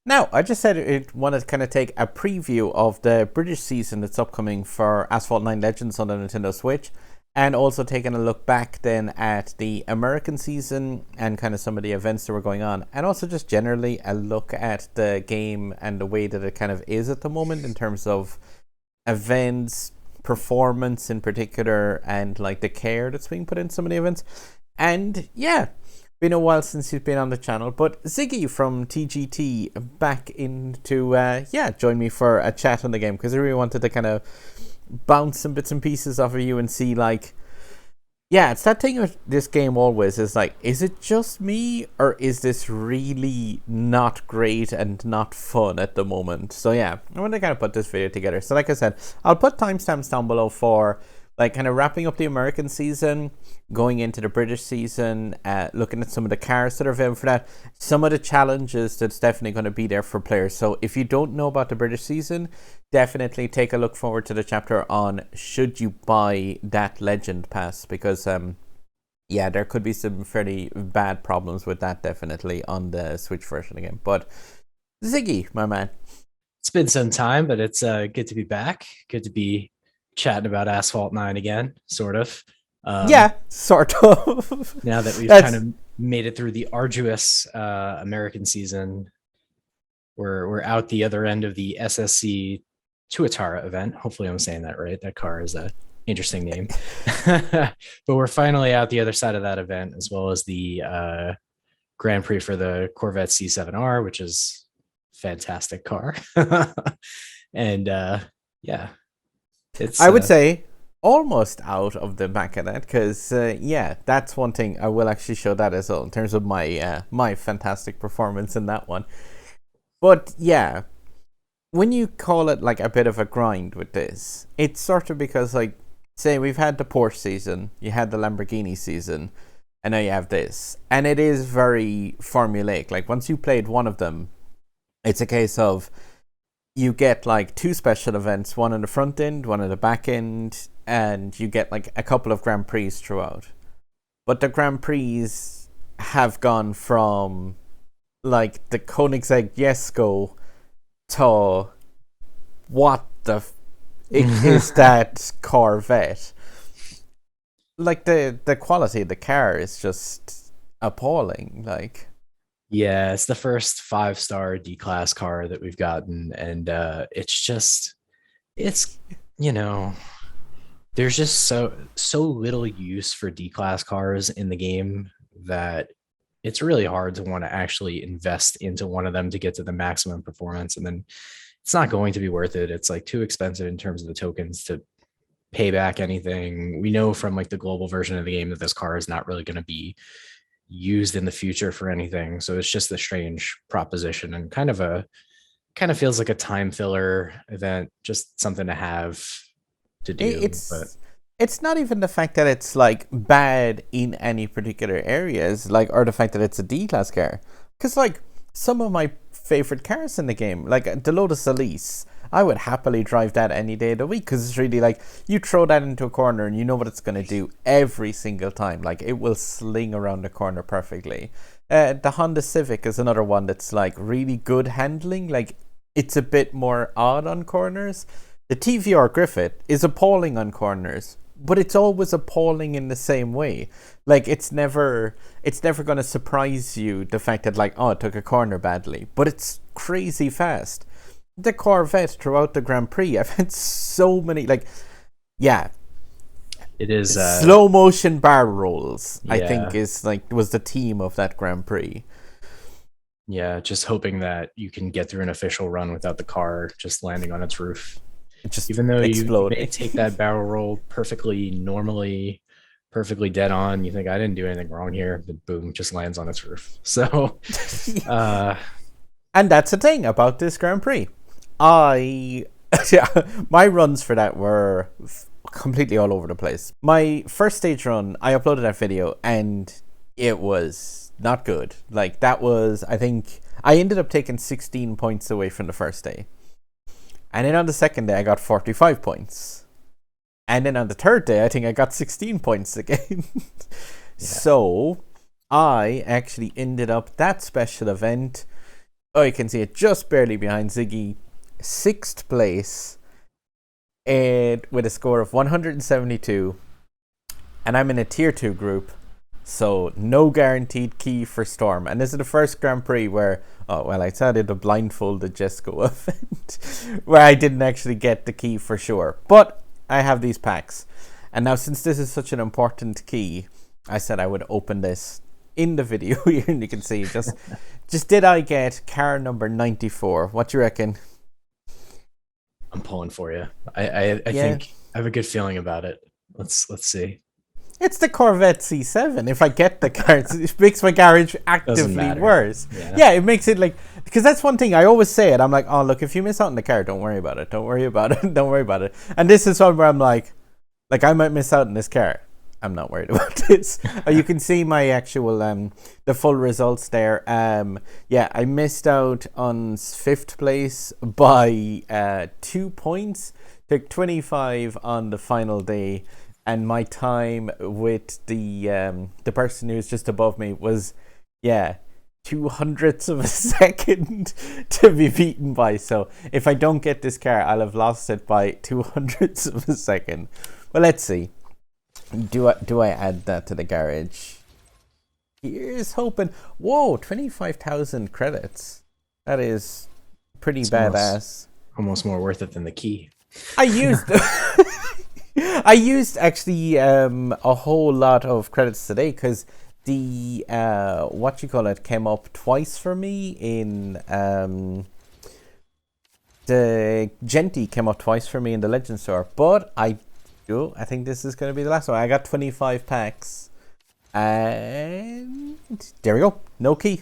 Now, I just said I want to kind of take a preview of the British season that's upcoming for Asphalt 9 Legends on the Nintendo Switch, and also taking a look back then at the American season and kind of some of the events that were going on, and also just generally a look at the game and the way that it kind of is at the moment in terms of events, performance in particular, and like the care that's being put in some of the events. And yeah, been a while since he's been on the channel, but Ziggy from TGT back in to join me for a chat on the game, because I really wanted to kind of bounce some bits and pieces off of you and see, like, yeah, it's that thing with this game always is like, is it just me, or is this really not great and not fun at the moment? So yeah, I want to kind of put this video together. So like I said, I'll put timestamps down below for like kind of wrapping up the American season, going into the British season, looking at some of the cars that are available for that, some of the challenges that's definitely going to be there for players. So if you don't know about the British season, definitely take a look forward to the chapter on should you buy that Legend Pass, because yeah, there could be some fairly bad problems with that definitely on the Switch version again. But Ziggy, my man. It's been some time, but it's good to be back. Good to be chatting about Asphalt 9 again, sort of. Yeah, sort of. Now that we've That's kind of made it through the arduous American season, we're out the other end of the SSC Tuatara event. Hopefully, I'm saying that right. That car is a interesting name, but we're finally out the other side of that event, as well as the Grand Prix for the Corvette C7R, which is a fantastic car. And yeah, it's I would say almost out of the back of that, because yeah, that's one thing I will actually show that as well in terms of my my fantastic performance in that one. But yeah, when you call it like a bit of a grind with this, it's sort of because, like, say we've had the Porsche season, you had the Lamborghini season, and now you have this, and it is very formulaic. Like, once you played one of them, it's a case of you get like two special events, one on the front end, one on the back end, and you get like a couple of Grand Prix throughout. But the Grand Prix have gone from like the Koenigsegg Jesko to what the it is that Corvette. Like the quality of the car is just appalling. Like, yeah, it's the first 5-star D-class car that we've gotten, and it's you know there's just so little use for D-class cars in the game that it's really hard to want to actually invest into one of them to get to the maximum performance, and then it's not going to be worth it. It's like too expensive in terms of the tokens to pay back anything. We know from like the global version of the game that this car is not really going to be used in the future for anything. So it's just a strange proposition, and kind of feels like a time filler event, just something to have to do. But it's not even the fact that it's like bad in any particular areas, like, or the fact that it's a D class car. Because like some of my favorite cars in the game, like the Lotus Elise, I would happily drive that any day of the week, because it's really like you throw that into a corner and you know what it's going to do every single time. Like, it will sling around the corner perfectly. The Honda Civic is another one that's like really good handling. Like, it's a bit more odd on corners. The TVR Griffith is appalling on corners, but it's always appalling in the same way. Like, it's never going to surprise you, the fact that, like, oh, it took a corner badly, but it's crazy fast. The Corvette throughout the Grand Prix, I've had so many, like, yeah, it is slow motion bar rolls, I yeah, think is like was the theme of that Grand Prix. yeah, just hoping that you can get through an official run without the car just landing on its roof. It just Even though you may exploding. take that barrel roll perfectly normally, perfectly dead on, you think I didn't do anything wrong here, but boom, just lands on its roof. So uh And that's the thing about this Grand Prix. I yeah, my runs for that were completely all over the place. My first stage run, I uploaded that video and it was not good. Like, that was, I think I ended up taking 16 points away from the first day. And then on the second day I got 45 points. And then on the third day I think I got 16 points again. yeah. So I actually ended up that special event Oh, you can see it just barely behind Ziggy. 6th place, and with a score of 172. And I'm in a tier 2 group, so no guaranteed key for Storm. And this is the first Grand Prix where, I started a blindfolded Jesco event where I didn't actually get the key for sure. But I have these packs. And now, since this is such an important key, I said I would open this in the video here, and you can see just did I get car number 94? What do you reckon? I'm pulling for you. I think I have a good feeling about it. Let's see. It's the Corvette C7. If I get the car, it makes my garage actively worse. Yeah, it makes it like, because that's one thing I always say it. I'm like, oh look, if you miss out on the car, don't worry about it. Don't worry about it. Don't worry about it. And this is one where I'm like I might miss out on this car. I'm not worried about this. You can see my actual the full results there. I missed out on 5th place by 2 points. Took 25 on the final day, and my time with the person who's just above me was 200ths of a second to be beaten by. So if I don't get this car, I'll have lost it by 200ths of a second. Well, let's see. Do I add that to the garage? Here's hoping. Whoa, 25,000 credits. That is pretty badass. Almost more worth it than the key. I used actually a whole lot of credits today, because the came up twice for me in the Genti came up twice for me in the Legend Store, but I think this is going to be the last one. I got 25 packs, and there we go. No key.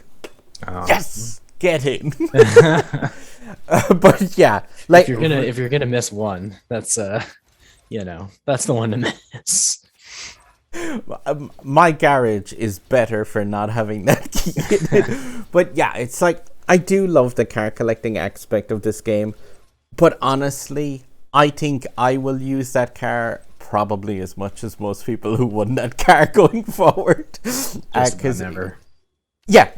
Oh. Yes, get in. But yeah, like if you're gonna miss one, that's that's the one to miss. My garage is better for not having that key in it. But yeah, it's like, I do love the car collecting aspect of this game, but honestly, I think I will use that car probably as much as most people who won that car going forward. Just never. Yeah,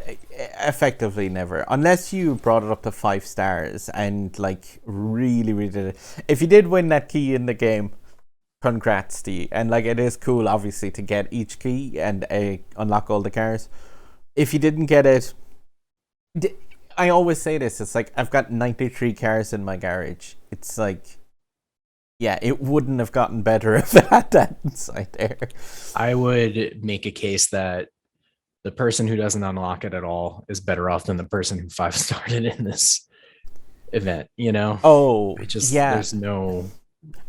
effectively never. Unless you brought it up to 5 stars and like really did it. If you did win that key in the game, congrats to you. And like, it is cool obviously to get each key and unlock all the cars. If you didn't get it, I always say this, it's like, I've got 93 cars in my garage. It's like, yeah, it wouldn't have gotten better if it had that inside there. I would make a case that the person who doesn't unlock it at all is better off than the person who 5-starred it in this event, Oh, there's no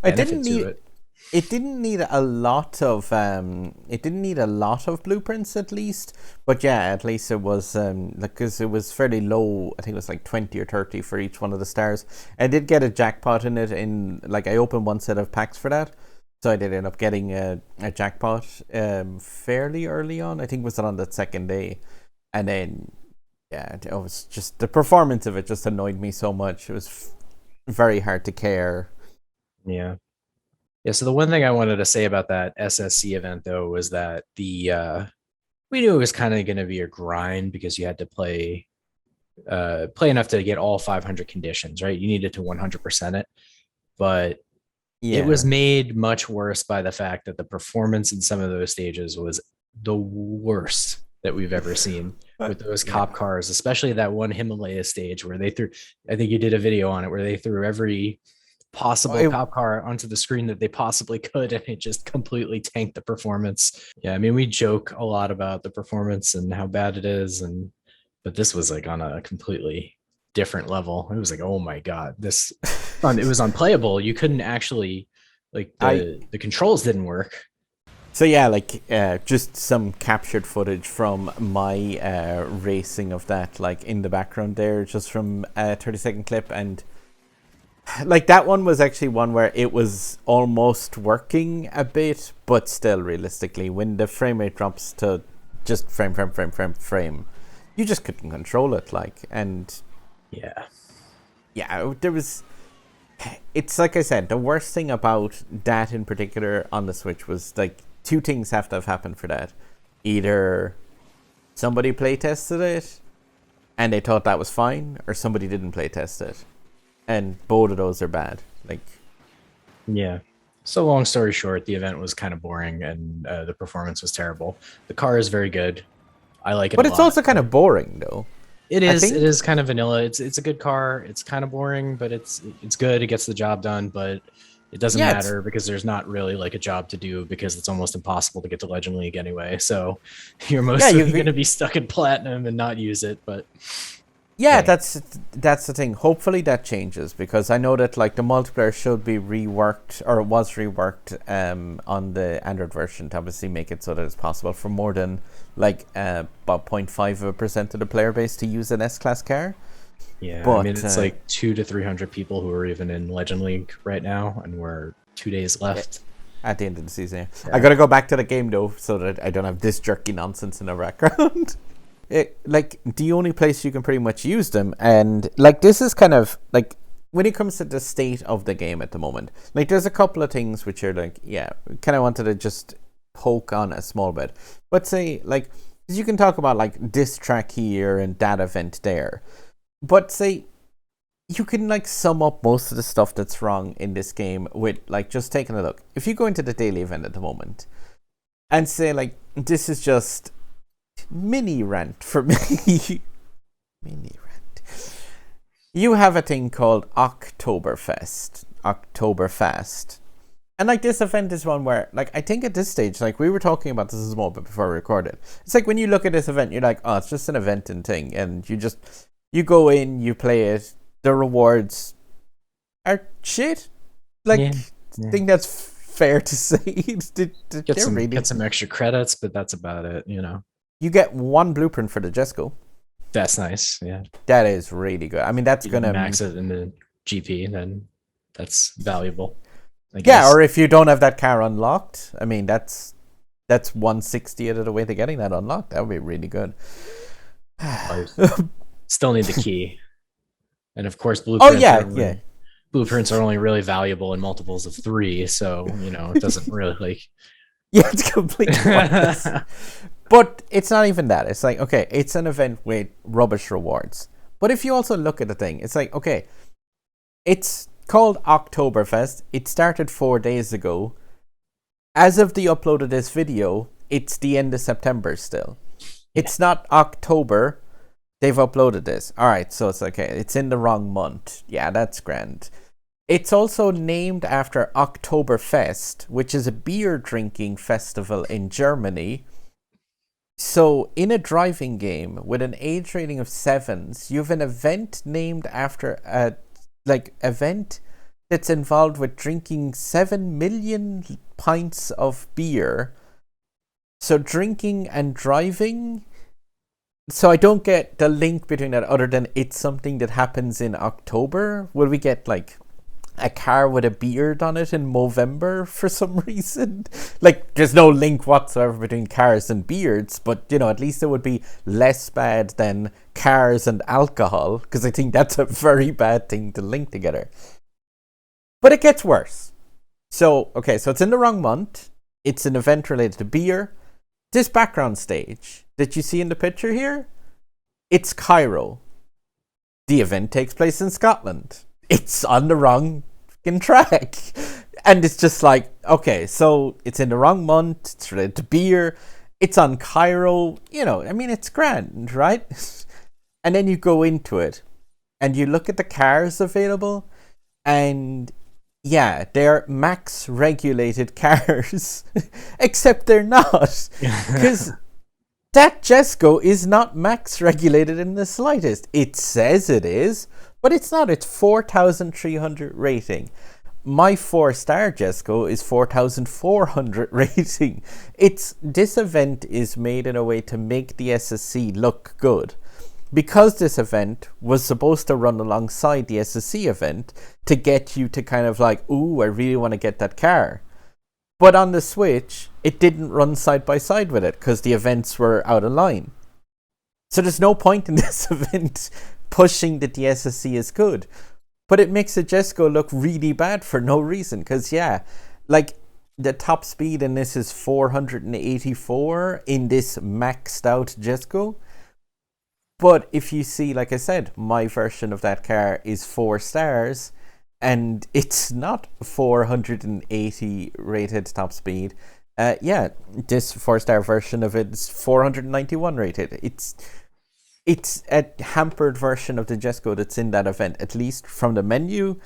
benefit to it. It didn't need a lot of blueprints, at least, but yeah, at least it was because it was fairly low. I think it was like 20 or 30 for each one of the stars. I did get a jackpot in it. I opened one set of packs for that, so I did end up getting a jackpot fairly early on. I think it was on the second day, and then it was just the performance of it just annoyed me so much. It was very hard to care. Yeah. Yeah, so the one thing I wanted to say about that SSC event, though, was that we knew it was kind of going to be a grind, because you had to play enough to get all 500 conditions, right? You needed to 100% it, but it was made much worse by the fact that the performance in some of those stages was the worst that we've ever seen with those cop cars, especially that one Himalaya stage where they threw, I think you did a video on it, where they threw every possible cop car onto the screen that they possibly could, and it just completely tanked the performance. Yeah, I mean, we joke a lot about the performance and how bad it is, but this was like on a completely different level. It was like, oh my god, it was unplayable. You couldn't actually, like, the controls didn't work. So yeah, just some captured footage from my racing of that, like in the background there, just from a 30-second clip. And like, that one was actually one where it was almost working a bit, but still, realistically, when the frame rate drops to just frame, you just couldn't control it, there was, it's like I said, the worst thing about that in particular on the Switch was, like, 2 things have to have happened for that. Either somebody playtested it, and they thought that was fine, or somebody didn't play test it. And both of those are bad. Like, yeah. So long story short, the event was kind of boring and the performance was terrible. The car is very good. I like it but a it's lot. also kind of boring, though. It is. It is kind of vanilla. It's a good car. It's kind of boring, but it's good. It gets the job done, but it doesn't matter because there's not really like a job to do because it's almost impossible to get to Legend League anyway. So you're mostly going to be stuck in platinum and not use it. But yeah, that's the thing. Hopefully that changes, because I know that like the multiplayer should be reworked, or it was reworked on the Android version to obviously make it so that it's possible for more than like about 0.5% of the player base to use an S-Class car. Yeah, but, I mean, it's like 200 to 300 people who are even in Legend League right now, and we're 2 days left. At the end of the season, I got to go back to the game, though, so that I don't have this jerky nonsense in the background. Like, the only place you can pretty much use them, and, like, this is kind of, like, when it comes to the state of the game at the moment, like, there's a couple of things which are, like, yeah, kind of wanted to just poke on a small bit. But say, like, you can talk about, like, this track here and that event there. But say, you can like sum up most of the stuff that's wrong in this game with like just taking a look. If you go into the daily event at the moment and say like, this is just mini rant for me. Mini rant. You have a thing called Oktoberfest. And like this event is one where like I think at this stage, like we were talking about this a small bit before we recorded. It's like when you look at this event, you're like, oh, it's just an event and thing, and you go in, you play it, the rewards are shit. Like, I think that's fair to say. Get some extra credits, but that's about it, you know. You get one blueprint for the Jesco. That's nice, yeah. That is really good. I mean, that's going to... max it in the GP, then that's valuable. Yeah, or if you don't have that car unlocked, I mean, that's 1/60th of the way to getting that unlocked. That would be really good. Still need the key, and of course blueprints. Blueprints are only really valuable in multiples of 3, so you know it doesn't really like. Yeah, it's completely pointless. But it's not even that. It's like, okay, it's an event with rubbish rewards. But if you also look at the thing, it's like, okay, it's called Oktoberfest. It started 4 days ago. As of the upload of this video, it's the end of September still. It's not October. They've uploaded this. All right, so it's okay. It's in the wrong month. Yeah, that's grand. It's also named after Oktoberfest, which is a beer drinking festival in Germany. So in a driving game with an age rating of 7s, you have an event named after a event that's involved with drinking 7 million pints of beer. So drinking and driving. So I don't get the link between that other than it's something that happens in October. Will we get like a car with a beard on it in Movember for some reason? Like there's no link whatsoever between cars and beards, but you know, at least it would be less bad than cars and alcohol, because I think that's a very bad thing to link together. But it gets worse. So, okay, so it's in the wrong month. It's an event related to beer. This background stage that you see in the picture here, it's Cairo. The event takes place in Scotland. It's on the wrong fucking track. And it's just like, okay, so it's in the wrong month. It's related to beer. It's on Cairo. You know, I mean, it's grand, right? And then you go into it and you look at the cars available, and yeah, they're max regulated cars, except they're not, because that Jesco is not max regulated in the slightest. It says it is, but it's not. It's 4,300 rating. My 4-star Jesco is 4,400 rating. This event is made in a way to make the SSC look good. Because this event was supposed to run alongside the SSC event to get you to kind of like, ooh, I really want to get that car. But on the Switch, it didn't run side by side with it because the events were out of line. So there's no point in this event pushing that the SSC is good. But it makes the Jesco look really bad for no reason. Because, yeah, like the top speed in this is 484 in this maxed out Jesco. But if you see, like I said, my version of that car is 4 stars, and it's not 480 rated top speed. Yeah, this 4-star version of it is 491 rated. It's a hampered version of the Jesco that's in that event, at least from the menu.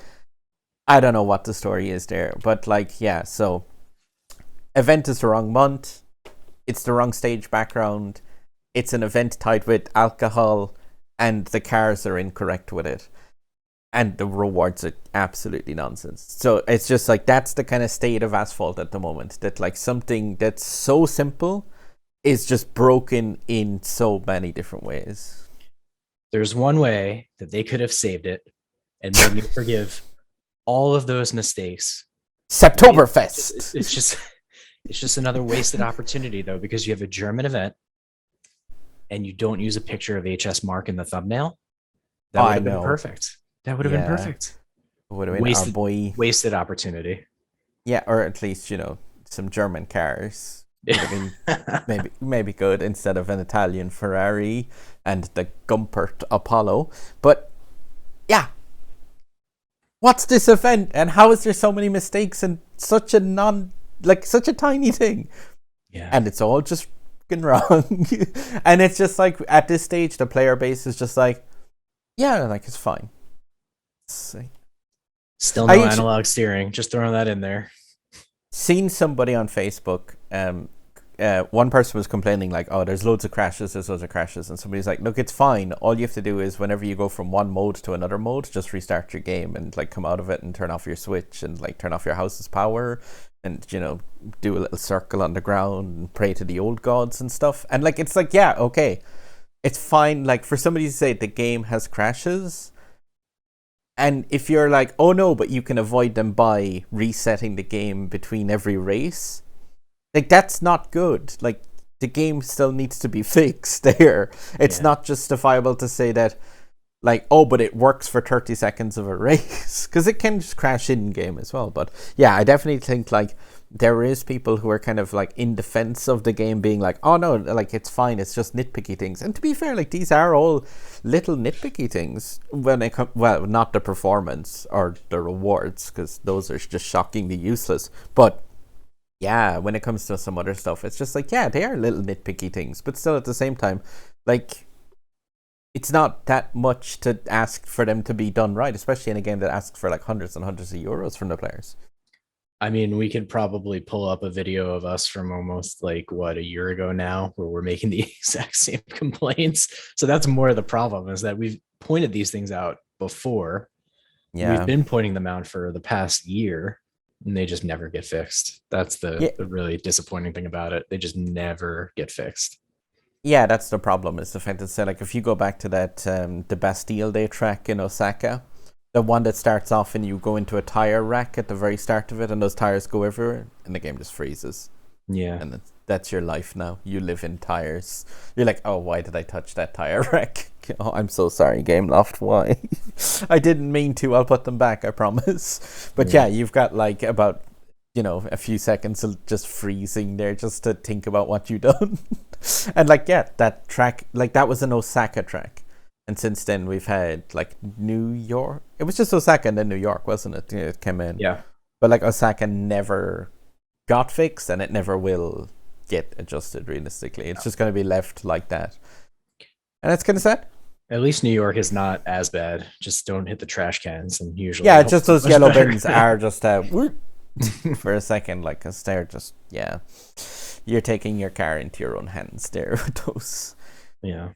I don't know what the story is there, but like, yeah, so event is the wrong month. It's the wrong stage background. It's an event tied with alcohol, and the cars are incorrect with it. And the rewards are absolutely nonsense. So it's just like, that's the kind of state of Asphalt at the moment. That like something that's so simple is just broken in so many different ways. There's one way that they could have saved it and made me forgive all of those mistakes. Septoberfest. It's just another wasted opportunity though, because you have a German event and you don't use a picture of HS Mark in the thumbnail. That would have been perfect. That would have been perfect. Would have been wasted opportunity. Yeah, or at least, some German cars. Would have been maybe good instead of an Italian Ferrari and the Gumpert Apollo. But yeah, what's this event, and how is there so many mistakes and such a tiny thing? Yeah, and it's all just fucking wrong. And it's just like, at this stage, the player base is just like, yeah, like, it's fine. Still no analog steering. Just throwing that in there. Seen somebody on Facebook. One person was complaining like, "Oh, there's loads of crashes. And somebody's like, "Look, it's fine. All you have to do is whenever you go from one mode to another mode, just restart your game and like come out of it and turn off your switch and like turn off your house's power and do a little circle on the ground and pray to the old gods and stuff." And like, it's like, yeah, okay, it's fine. Like, for somebody to say the game has crashes. And if you're like, oh no, but you can avoid them by resetting the game between every race, like, that's not good. Like, the game still needs to be fixed there. It's not justifiable to say that, like, oh, but it works for 30 seconds of a race, because it can just crash in game as well. But yeah, I definitely think like there is people who are kind of like in defense of the game, being like, oh no, like, it's fine, it's just nitpicky things. And to be fair, like, these are all little nitpicky things when it comes, well, not the performance or the rewards, because those are just shockingly useless. But yeah, when it comes to some other stuff, it's just like, yeah, they are little nitpicky things, but still at the same time, like, it's not that much to ask for them to be done right, especially in a game that asks for like hundreds and hundreds of euros from the players. I mean, we could probably pull up a video of us from almost like a year ago now, where we're making the exact same complaints. So that's more of the problem, is that we've pointed these things out before. Yeah, we've been pointing them out for the past year, and they just never get fixed. That's the really disappointing thing about it. They just never get fixed. Yeah, that's the problem, is the fact that, like, if you go back to that the Bastille Day track in Osaka, the one that starts off and you go into a tire rack at the very start of it, and those tires go everywhere, and the game just freezes. Yeah. And that's your life now. You live in tires. You're like, oh, why did I touch that tire rack? Oh, I'm so sorry, Game Loft. Why? I didn't mean to. I'll put them back, I promise. But yeah, you've got like about, a few seconds of just freezing there just to think about what you've done. And like, yeah, that track, like, that was an Osaka track. And since then, we've had like New York. It was just Osaka and then New York, wasn't it? It came in. Yeah. But like, Osaka never got fixed, and it never will get adjusted realistically. It's just going to be left like that. And it's kind of sad. At least New York is not as bad. Just don't hit the trash cans, and usually. Yeah, just those yellow bins are just for a second, like, because they're just, you're taking your car into your own hands there with those. Yeah.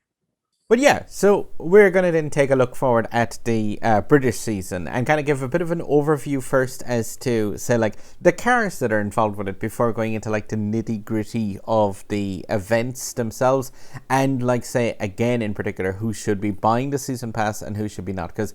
But yeah, so we're going to then take a look forward at the British season and kind of give a bit of an overview first as to, say, like, the cars that are involved with it before going into, like, the nitty-gritty of the events themselves, and, like, say, again, in particular, who should be buying the season pass and who should be not, because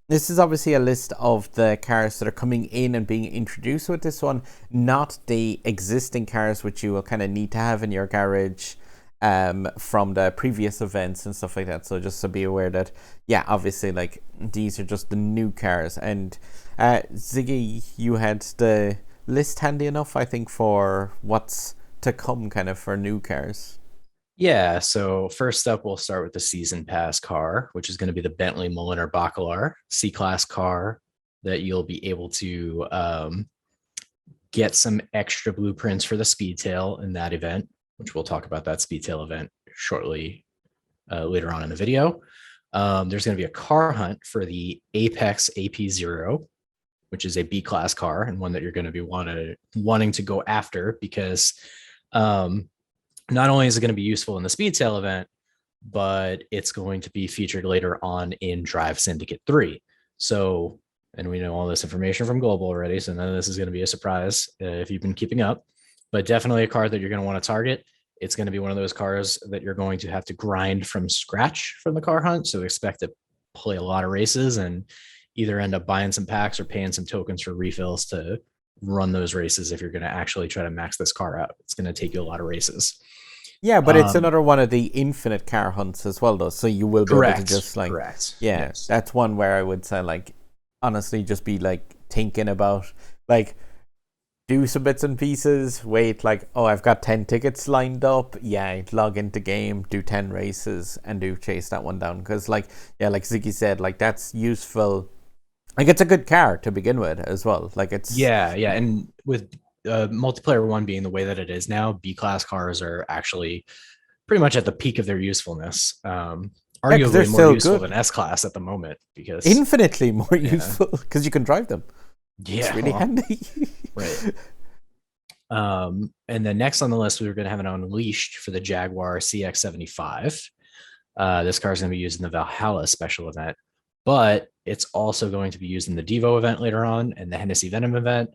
this is obviously a list of the cars that are coming in and being introduced with this one, not the existing cars which you will kind of need to have in your garage from the previous events and stuff like that. So just to be aware that, yeah, obviously, like, these are just the new cars. And Ziggy, you had the list handy enough, I think, for what's to come kind of for new cars. Yeah, so first up, we'll start with the season pass car, which is going to be the Bentley Mulliner Bacalar C-Class car that you'll be able to get some extra blueprints for the Speedtail in that event, which we'll talk about that Speedtail event shortly later on in the video. There's going to be a car hunt for the Apex AP0, which is a B-Class car and one that you're going to be wanting to go after because not only is it going to be useful in the Speedtail event, but it's going to be featured later on in Drive Syndicate 3. So, and we know all this information from Global already, so none of this is going to be a surprise if you've been keeping up, but definitely a car that you're going to want to target. It's going to be one of those cars that you're going to have to grind from scratch from the car hunt. So expect to play a lot of races and either end up buying some packs or paying some tokens for refills to run those races if you're going to actually try to max this car out. It's going to take you a lot of races. Yeah, but it's another one of the infinite car hunts as well, though. So you will be able to just correct. Yeah, yes. That's one where I would say honestly just be thinking about do some bits and pieces, wait I've got 10 tickets lined up, log into game, do 10 races and do chase that one down because like Ziggy said, that's useful. It's a good car to begin with as well. It's and with multiplayer 1 being the way that it is now, B-Class cars are actually pretty much at the peak of their usefulness. Arguably more useful than S-Class at the moment because infinitely more useful because you can drive them. Yeah, it's really handy. Right. And then next on the list, we were going to have an Unleashed for the Jaguar CX-75. This car is going to be used in the Valhalla special event, but it's also going to be used in the Devo event later on and the Hennessy Venom event.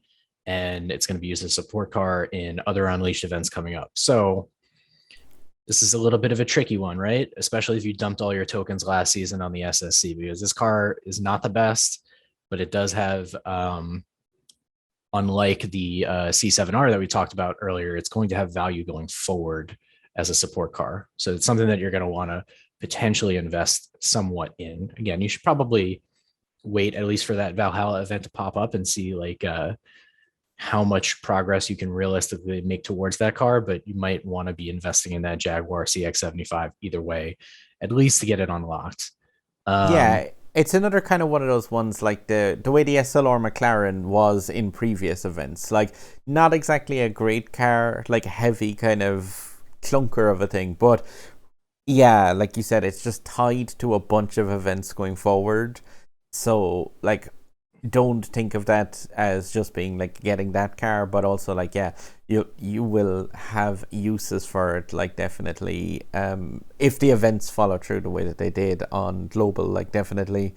And it's going to be used as a support car in other Unleashed events coming up. So this is a little bit of a tricky one, right? Especially if you dumped all your tokens last season on the SSC, because this car is not the best, but it does have, unlike the C7R that we talked about earlier, it's going to have value going forward as a support car. So it's something that you're going to want to potentially invest somewhat in. Again, you should probably wait at least for that Valhalla event to pop up and see how much progress you can realistically make towards that car, but you might want to be investing in that Jaguar CX-75 either way, at least to get it unlocked. It's another kind of one of those ones like the way the SLR McLaren was in previous events. Not exactly a great car, a heavy kind of clunker of a thing, but yeah, like you said, it's just tied to a bunch of events going forward. So don't think of that as just being getting that car, but also you will have uses for it, definitely if the events follow through the way that they did on Global, definitely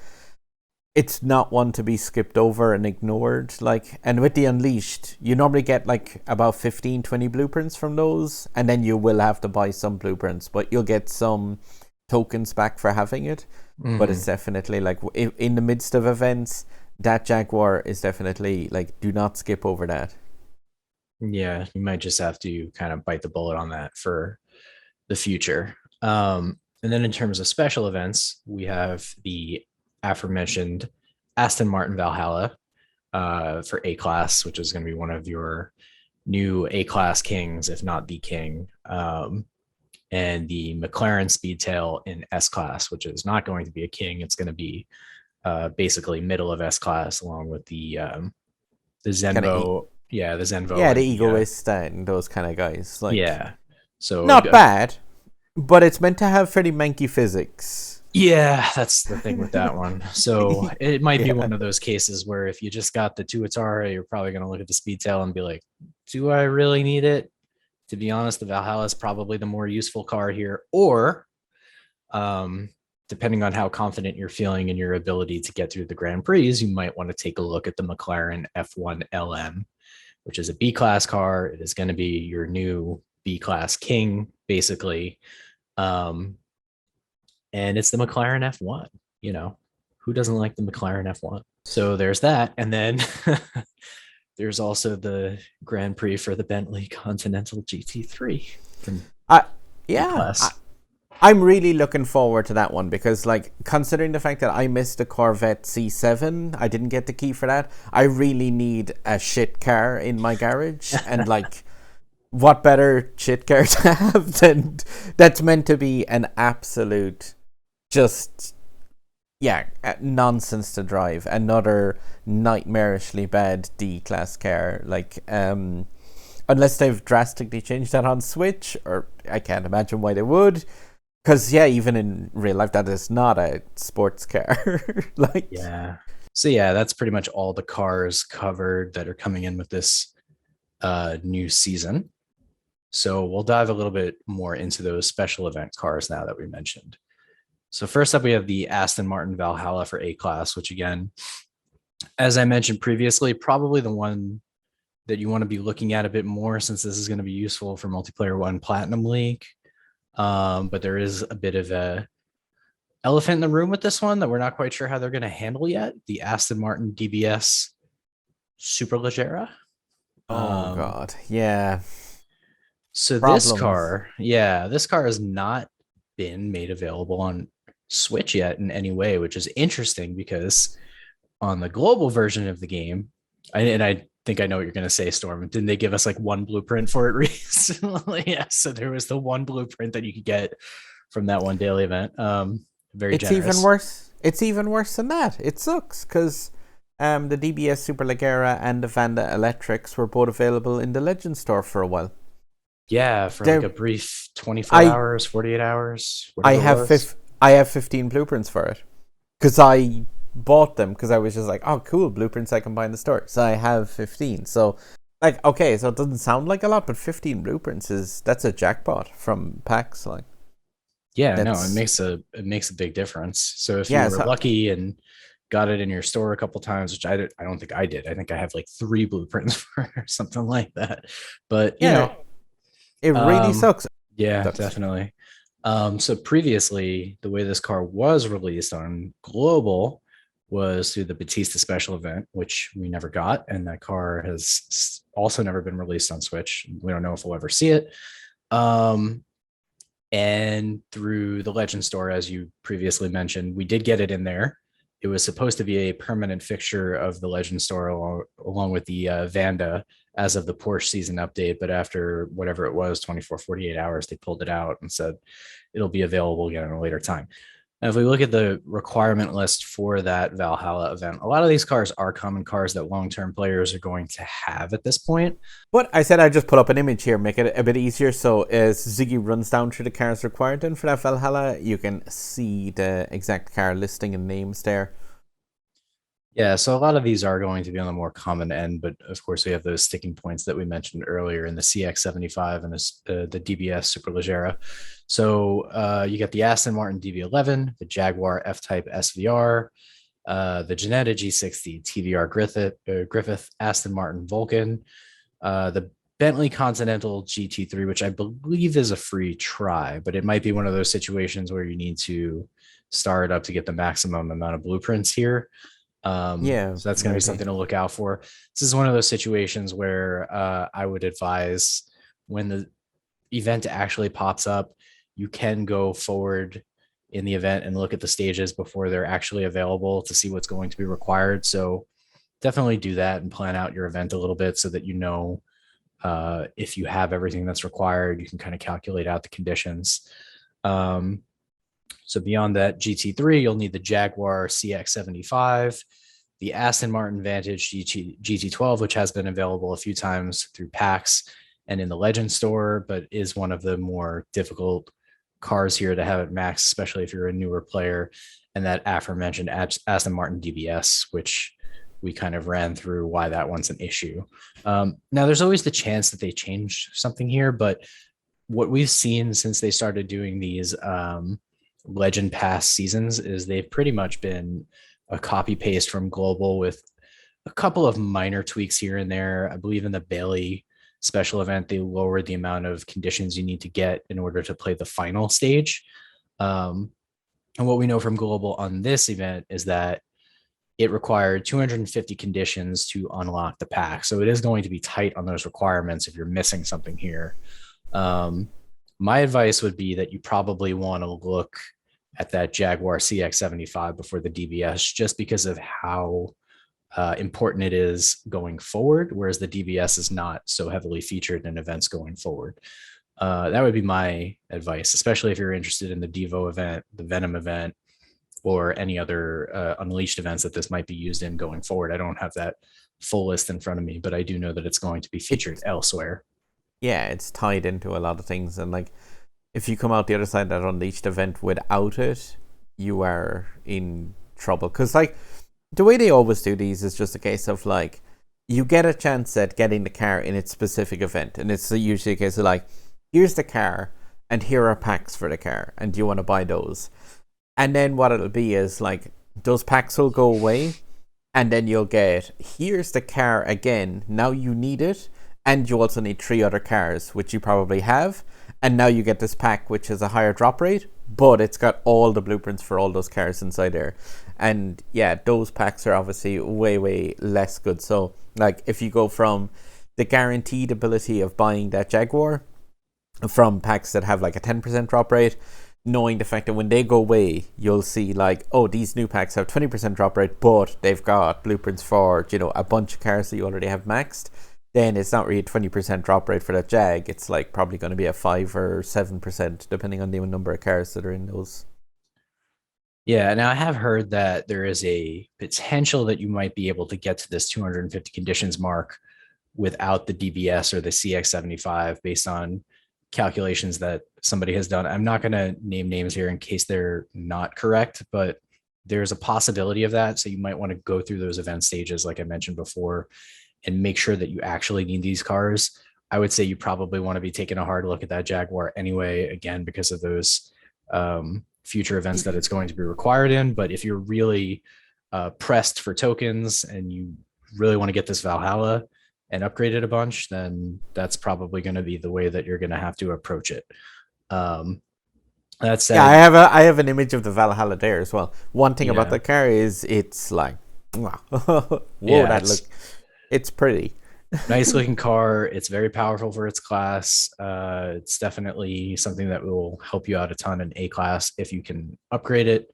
it's not one to be skipped over and ignored. And with the Unleashed, you normally get about 15-20 blueprints from those, and then you will have to buy some blueprints, but you'll get some tokens back for having it. But it's definitely in the midst of events, that Jaguar is definitely do not skip over that. Yeah, you might just have to kind of bite the bullet on that for the future. And then in terms of special events, we have the aforementioned Aston Martin Valhalla for A-Class, which is going to be one of your new A-Class kings, if not the king. And the McLaren Speedtail in S-Class, which is not going to be a king. It's going to be basically middle of S-Class, along with the Zenvo. The Zenvo. Yeah, the Egoist and those kind of guys. So not bad, but it's meant to have pretty manky physics. Yeah, that's the thing with that one. So it might be one of those cases where if you just got the Tuatara, you're probably going to look at the Speedtail and be like, do I really need it? To be honest, the Valhalla is probably the more useful car here. Or depending on how confident you're feeling in your ability to get through the Grand Prix, you might want to take a look at the McLaren F1 LM, which is a B-Class car. It is going to be your new B-Class king, basically. And it's the McLaren F1. Who doesn't like the McLaren F1? So there's that. And then there's also the Grand Prix for the Bentley Continental GT3. I'm really looking forward to that one because, considering the fact that I missed the Corvette C7, I didn't get the key for that. I really need a shit car in my garage, and what better shit car to have than that's meant to be an absolute just nonsense to drive. Another nightmarishly bad D class car. Like unless they've drastically changed that on Switch, or I can't imagine why they would. Because even in real life, that is not a sports car. Like, Yeah. So yeah, that's pretty much all the cars covered that are coming in with this new season. So we'll dive a little bit more into those special event cars now that we mentioned. So first up, we have the Aston Martin Valhalla for A-Class, which again, as I mentioned previously, probably the one that you want to be looking at a bit more, since this is going to be useful for Multiplayer 1 Platinum League. But there is a bit of a elephant in the room with this one that we're not quite sure how they're going to handle yet. The Aston Martin DBS Superleggera. oh god, yeah. So Problems. this car has not been made available on Switch yet in any way, which is interesting because on the global version of the game, I think I know what you're going to say, Storm. Didn't they give us like one blueprint for it recently? Yeah, so there was the one blueprint that you could get from that one daily event. Very It's generous. even worse. It's even worse than that. It sucks because the DBS Superleggera and the Vanda Electrics were both available in the Legend store for a while. Yeah, for They're- like a brief 24 hours, 48 hours. I whatever it was. I have 15 blueprints for it because I bought them because I was just like, oh, cool, blueprints I can buy in the store. So I have 15. So, like, okay, so it doesn't sound like a lot, but 15 blueprints that's a jackpot from packs. Like, Yeah, no, it makes a big difference. So if you were lucky and got it in your store a couple times, which I don't think I did. I think I have like 3 blueprints for something like that. But you know, it really sucks. Yeah, definitely. So previously, the way this car was released on global was through the Batista special event, which we never got, and that car has also never been released on Switch. We don't know if we'll ever see it. And through the Legend store, as you previously mentioned, we did get it in there. It was supposed to be a permanent fixture of the Legend store along with the Vanda as of the Porsche season update. But after whatever it was, 24, 48 hours, they pulled it out and said it'll be available again at a later time. Now, if we look at the requirement list for that Valhalla event, a lot of these cars are common cars that long-term players are going to have at this point. But I said I'd just put up an image here, make it a bit easier. So as Ziggy runs down through the cars required then for that Valhalla, you can see the exact car listing and names there. Yeah, so a lot of these are going to be on the more common end, but of course we have those sticking points that we mentioned earlier in the CX75 and the DBS Superleggera. So you got the Aston Martin DB11, the Jaguar F-Type SVR, the Jannetta G60, TVR Griffith, Aston Martin Vulcan, the Bentley Continental GT3, which I believe is a free try, but it might be one of those situations where you need to star it up to get the maximum amount of blueprints here. So that's going to be something to look out for. This is one of those situations where I would advise when the event actually pops up, you can go forward in the event and look at the stages before they're actually available to see what's going to be required. So definitely do that and plan out your event a little bit so that you know if you have everything that's required, you can kind of calculate out the conditions. So beyond that GT3, you'll need the Jaguar CX75, the Aston Martin Vantage GT12, which has been available a few times through packs and in the Legend store, but is one of the more difficult cars here to have it max, especially if you're a newer player. And that aforementioned Aston Martin DBS, which we kind of ran through why that one's an issue. Now, there's always the chance that they change something here, but what we've seen since they started doing these Legend Pass seasons is they've pretty much been a copy paste from global with a couple of minor tweaks here and there. I believe in the Bailey special event, they lowered the amount of conditions you need to get in order to play the final stage. And what we know from global on this event is that it required 250 conditions to unlock the pack. So it is going to be tight on those requirements if you're missing something here. My advice would be that you probably want to look at that Jaguar CX75 before the DBS, just because of how important it is going forward, whereas the DBS is not so heavily featured in events going forward. That would be my advice, especially if you're interested in the Devo event, the Venom event, or any other Unleashed events that this might be used in going forward. I don't have that full list in front of me, but I do know that it's going to be featured elsewhere. Yeah, it's tied into a lot of things, and like if you come out the other side of that Unleashed event without it, you are in trouble. Because like the way they always do these is just a case of like you get a chance at getting the car in its specific event, and it's usually a case of like, here's the car, and here are packs for the car, and do you want to buy those? And then what it'll be is like those packs will go away, and then you'll get, here's the car again, now you need it, and you also need 3 other cars, which you probably have, and now you get this pack which has a higher drop rate, but it's got all the blueprints for all those cars inside there. And yeah, those packs are obviously way less good. So like if you go from the guaranteed ability of buying that Jaguar from packs that have like a 10% drop rate, knowing the fact that when they go away, you'll see like, oh, these new packs have 20% drop rate, but they've got blueprints for, you know, a bunch of cars that you already have maxed, then it's not really a 20% drop rate for that Jag. It's like probably going to be a 5 or 7%, depending on the number of cars that are in those. Yeah, now I have heard that there is a potential that you might be able to get to this 250 conditions mark without the DBS or the CX75 based on calculations that somebody has done. I'm not going to name names here in case they're not correct, but there's a possibility of that. So you might want to go through those event stages, like I mentioned before, and make sure that you actually need these cars. I would say you probably want to be taking a hard look at that Jaguar anyway, again, because of those future events that it's going to be required in. But if you're really pressed for tokens and you really want to get this Valhalla and upgrade it a bunch, then that's probably going to be the way that you're going to have to approach it. That said, yeah, I have an image of the Valhalla there as well. One thing about the car is it's like, wow, whoa, yeah, that look, it's pretty. Nice looking car. It's very powerful for its class. It's definitely something that will help you out a ton in A class if you can upgrade it.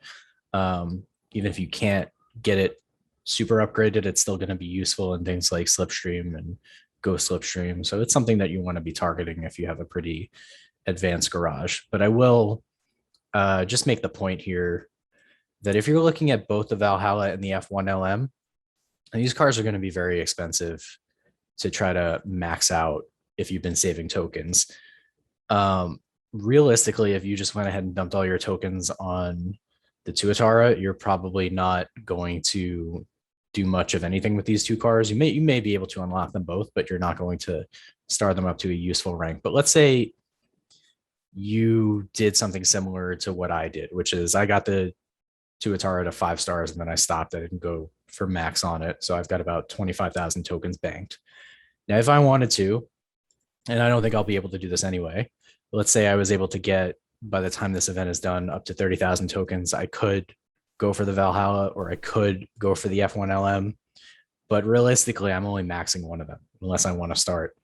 Even if you can't get it super upgraded, it's still going to be useful in things like Slipstream and Ghost Slipstream. So it's something that you want to be targeting if you have a pretty advanced garage. But I will just make the point here that if you're looking at both the Valhalla and the F1LM, these cars are going to be very expensive to try to max out if you've been saving tokens. Realistically, if you just went ahead and dumped all your tokens on the Tuatara, you're probably not going to do much of anything with these two cars. You may be able to unlock them both, but you're not going to star them up to a useful rank. But let's say you did something similar to what I did, which is I got the Tuatara to 5 stars and then I stopped. I didn't go for max on it. So I've got about 25,000 tokens banked. Now, if I wanted to, and I don't think I'll be able to do this anyway, let's say I was able to get, by the time this event is done, up to 30,000 tokens, I could go for the Valhalla or I could go for the F1LM. But realistically, I'm only maxing one of them unless I want to start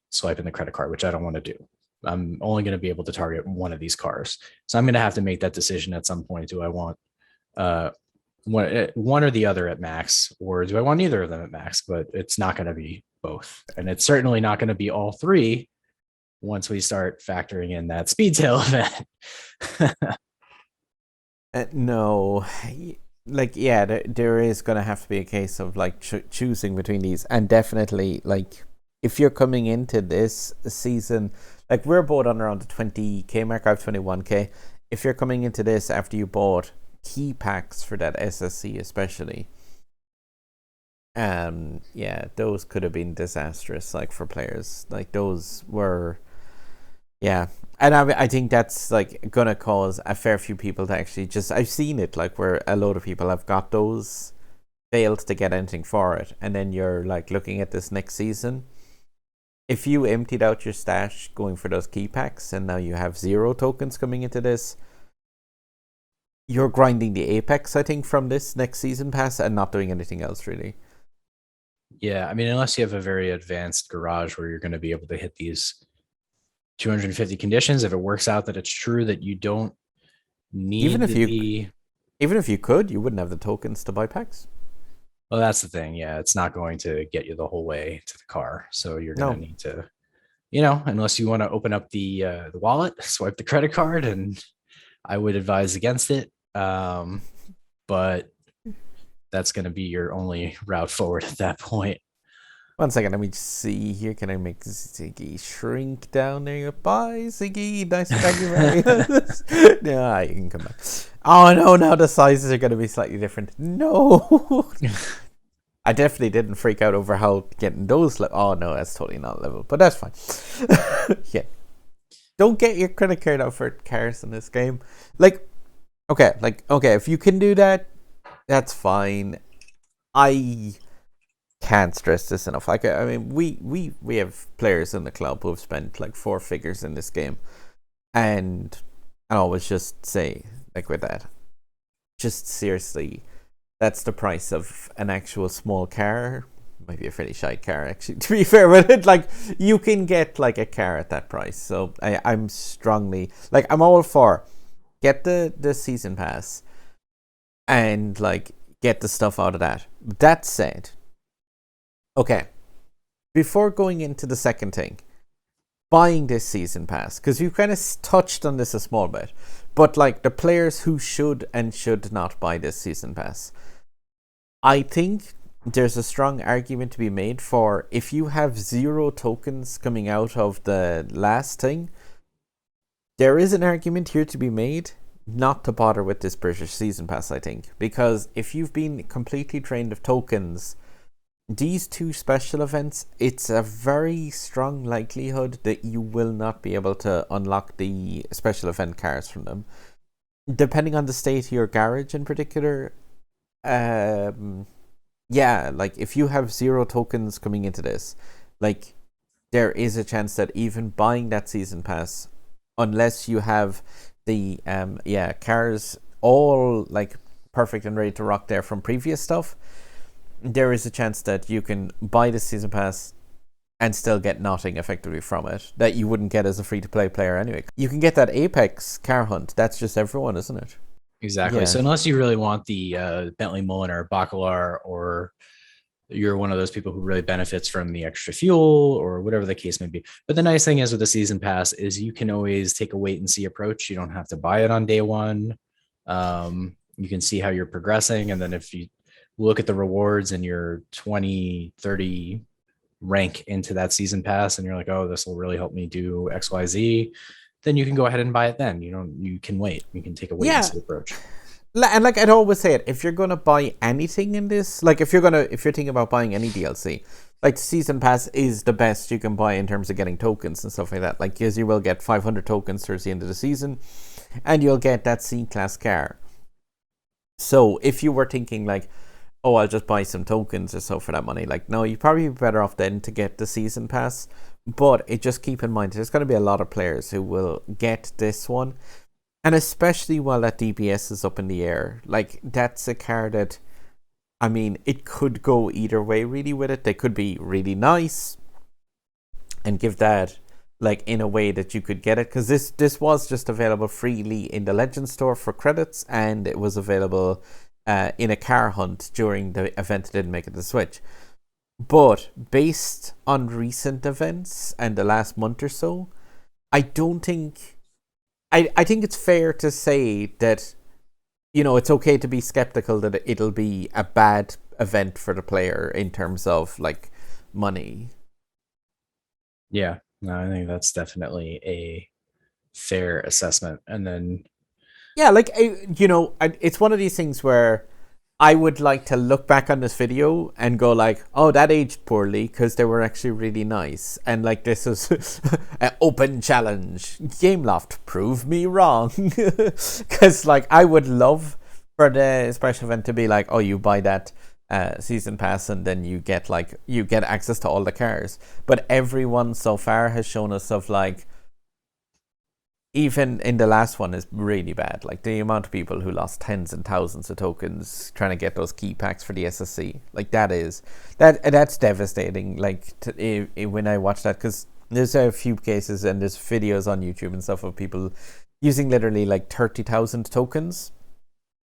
swiping the credit card, which I don't want to do. I'm only going to be able to target one of these cars. So I'm going to have to make that decision at some point. Do I want one or the other at max, or do I want neither of them at max? But it's not going to be both. And it's certainly not going to be all three once we start factoring in that Speedtail event. No, like, yeah, there is going to have to be a case of like choosing between these. And definitely, like, if you're coming into this season, like we're both on around the 20k mark, I have 21k. If you're coming into this after you bought key packs for that SSC especially, yeah, those could have been disastrous, like for players. Like those were, yeah. And I think that's like gonna cause a fair few people to actually just, I've seen it like where a load of people have got those, failed to get anything for it, and then you're like looking at this next season. If you emptied out your stash going for those key packs and now you have 0 tokens coming into this, you're grinding the apex, I think, from this next season pass and not doing anything else really. Yeah, I mean, unless you have a very advanced garage where you're going to be able to hit these 250 conditions, if it works out that it's true that you don't need even if you could, you wouldn't have the tokens to buy packs. Well, that's the thing. Yeah, it's not going to get you the whole way to the car. So you're going to No. need to, you know, unless you want to open up the wallet, swipe the credit card, and I would advise against it. But that's going to be your only route forward at that point. 1 second, let me just see here. Can I make Ziggy shrink down there? Bye, Ziggy. Nice to thank you very much. No, you can come back. Oh no, now the sizes are going to be slightly different. No. I definitely didn't freak out over how getting those. Oh no, that's totally not level, but that's fine. Yeah. Don't get your credit card out for cars in this game. Okay, if you can do that, that's fine. I can't stress this enough. Like, I mean, we have players in the club who have spent like 4 figures in this game, and I always just say, like, with that, just seriously, that's the price of an actual small car. Maybe a fairly shy car, actually, to be fair with it. Like, you can get like a car at that price. So I'm strongly, like, I'm all for get the season pass and like get the stuff out of that. That said, okay, before going into the second thing, buying this season pass, because we've kind of touched on this a small bit, but like the players who should and should not buy this season pass, I think there's a strong argument to be made for if you have 0 tokens coming out of the last thing, there is an argument here to be made not to bother with this British season pass, I think, because if you've been completely drained of tokens, these 2 special events, it's a very strong likelihood that you will not be able to unlock the special event cars from them. Depending on the state of your garage in particular, yeah, like if you have 0 tokens coming into this, like there is a chance that even buying that season pass, unless you have the cars all like perfect and ready to rock there from previous stuff, there is a chance that you can buy the season pass and still get nothing effectively from it that you wouldn't get as a free-to-play player anyway. You can get that Apex car hunt. That's just everyone, isn't it? Exactly. Yeah. So unless you really want the Bentley Mullen or Bacalar, or you're one of those people who really benefits from the extra fuel or whatever the case may be. But the nice thing is with the season pass is you can always take a wait and see approach. You don't have to buy it on day one. You can see how you're progressing. And then if you look at the rewards and your 20, 30 rank into that season pass and you're like, oh, this will really help me do XYZ, then you can go ahead and buy it then. You can wait. You can take a wait and see approach. And like I'd always say it, if you're gonna buy anything in this, like if you're thinking about buying any DLC, like season pass is the best you can buy in terms of getting tokens and stuff like that. Like, yes, you will get 500 tokens towards the end of the season, and you'll get that C-class car. So if you were thinking like, oh, I'll just buy some tokens or so for that money, like, no, you'd probably be better off then to get the season pass. But just keep in mind, there's going to be a lot of players who will get this one. And especially while that DBS is up in the air, like, that's a car that, I mean, it could go either way really with it. They could be really nice and give that, like, in a way that you could get it. Because this was just available freely in the Legend store for credits, and it was available in a car hunt during the event that didn't make it to Switch. But based on recent events and the last month or so, I don't think... I think it's fair to say that, you know, it's okay to be skeptical that it'll be a bad event for the player in terms of, like, money. Yeah, no, I think that's definitely a fair assessment. And then... yeah, like, it's one of these things where I would like to look back on this video and go like, oh, that aged poorly because they were actually really nice. And like, this is an open challenge. Gameloft, prove me wrong. Because like, I would love for the special event to be like, oh, you buy that season pass and then you get access to all the cars. But everyone so far has shown us of like, even in the last one is really bad. Like the amount of people who lost tens and thousands of tokens trying to get those key packs for the SSC, like that's devastating. Like when I watch that, because there's a few cases and there's videos on YouTube and stuff of people using literally like 30,000 tokens.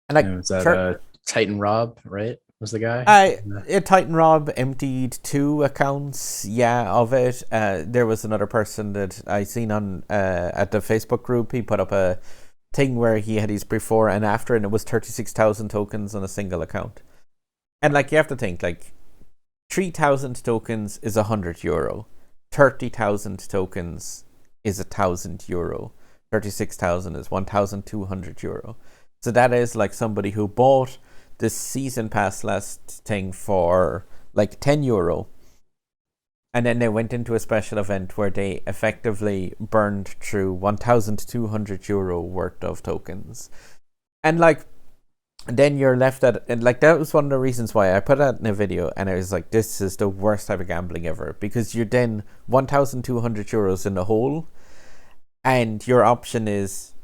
And like, is that Titan Rob, right? was the guy. Titan Rob emptied 2 accounts, of it. There was another person that I seen on at the Facebook group. He put up a thing where he had his before and after, and it was 36,000 tokens on a single account. And like, you have to think, like, 3,000 tokens is €100. 30,000 tokens is €1,000. 36,000 is €1,200. So that is like somebody who bought the season pass last thing for like €10, and then they went into a special event where they effectively burned through €1,200 worth of tokens. And like, then you're left at, and like, that was one of the reasons why I put that in a video, and I was like, this is the worst type of gambling ever, because you're then €1,200 in the hole, and your option is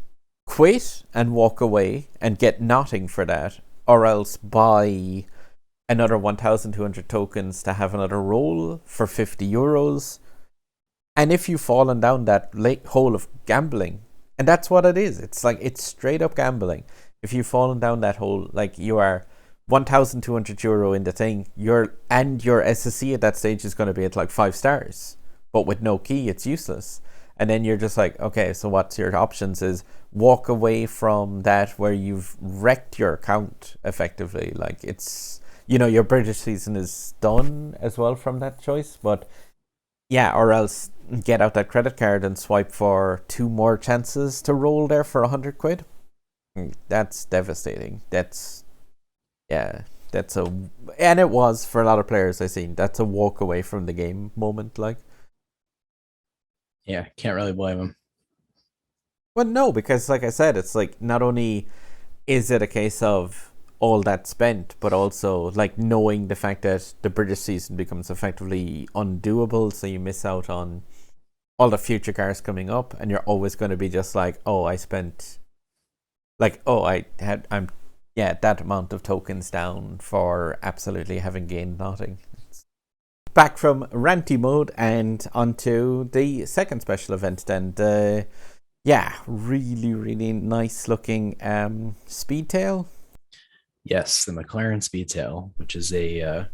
quit and walk away and get nothing for that, or else buy another 1,200 tokens to have another roll for €50. And if you've fallen down that late hole of gambling, and that's what it is, it's like, it's straight up gambling. If you've fallen down that hole, like, you are €1,200 in the thing, your SSC at that stage is going to be at like 5 stars, but with no key, it's useless. And then you're just like, okay, so what's your options? Is walk away from that where you've wrecked your account effectively. Like, it's, your British season is done as well from that choice. But yeah, or else get out that credit card and swipe for 2 more chances to roll there for £100. That's devastating. And it was for a lot of players I seen. That's a walk away from the game moment, like. Yeah, can't really blame him. Well, no, because like I said, it's like, not only is it a case of all that spent, but also like knowing the fact that the British season becomes effectively undoable, so you miss out on all the future cars coming up, and you're always going to be just like, oh, I spent like, that amount of tokens down for absolutely having gained nothing. Back from ranty mode and onto the second special event then. Really, really nice looking Speedtail. Yes, the McLaren Speedtail, which is a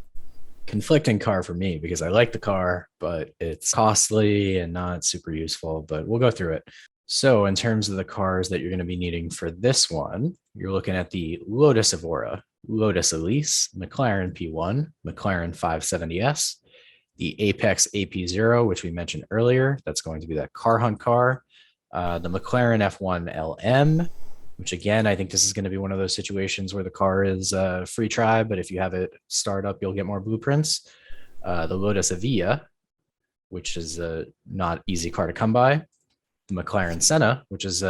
conflicting car for me because I like the car, but it's costly and not super useful, but we'll go through it. So in terms of the cars that you're going to be needing for this one, you're looking at the Lotus Evora, Lotus Elise, McLaren P1, McLaren 570S, the Apex AP0, which we mentioned earlier. That's going to be that car hunt car. The McLaren F1 LM, which again, I think this is going to be one of those situations where the car is a free try, but if you have it start up, you'll get more blueprints. The Lotus Evija, which is a not easy car to come by. The McLaren Senna, which is